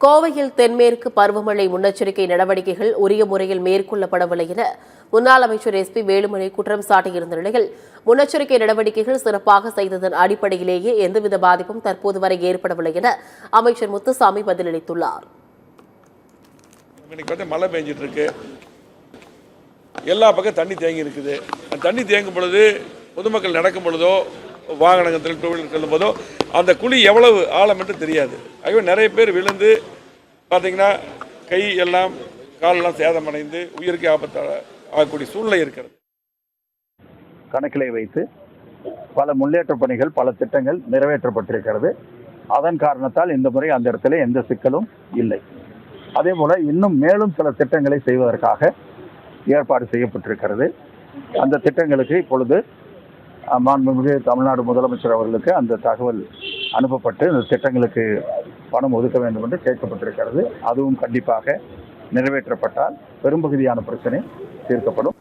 கோவையில் தென்மேற்கு பருவமழை முன்னெச்சரிக்கை நடவடிக்கைகள் உரிய முறையில் மேற்கொள்ளப்படவில்லை என முன்னாள் அமைச்சர் எஸ் பி வேலுமணி குற்றம் சாட்டியிருந்த நிலையில் முன்னெச்சரிக்கை நடவடிக்கைகள் சிறப்பாக செய்ததன் அடிப்படையிலேயே எந்தவித பாதிப்பும் தற்போது வரை ஏற்படவில்லை என அமைச்சர் முத்துசாமி பதிலளித்துள்ளார். மழை பெஞ்சிட்டு இருக்கு, எல்லா பக்கம் தண்ணி தேங்கி இருக்குது. தண்ணி தேங்கும் பொழுது பொதுமக்கள் நடக்கும் பொழுதோ வாகனத்தில் டூ வீலர் செல்லும் போதோ அந்த குழி எவ்வளவு ஆழம் என்று தெரியாது. ஆகவே நிறைய பேர் விழுந்து பார்த்தீங்கன்னா கை எல்லாம் காலெல்லாம் சேதமடைந்து உயிருக்கு ஆபத்தாக ஆகக்கூடிய சூழ்நிலை இருக்கிறது. கணக்கிலே வைத்து பல முன்னேற்ற பணிகள், பல திட்டங்கள் நிறைவேற்றப்பட்டிருக்கிறது. அதன் காரணத்தால் இந்த முறை அந்த இடத்துல எந்த சிக்கலும் இல்லை. அதே போல இன்னும் மேலும் சில திட்டங்களை செய்வதற்காக ஏற்பாடு செய்யப்பட்டிருக்கிறது. அந்த திட்டங்களுக்கு இப்பொழுது மாண்புமிகு தமிழ்நாடு முதலமைச்சர் அவர்களுக்கு அந்த தகவல் அனுப்பப்பட்டு இந்த திட்டங்களுக்கு பணம் ஒதுக்க வேண்டும் என்று கேட்கப்பட்டிருக்கிறது. அதுவும் கண்டிப்பாக நிறைவேற்றப்பட்டால் பெரும்பகுதியான பிரச்சனை தீர்க்கப்படும்.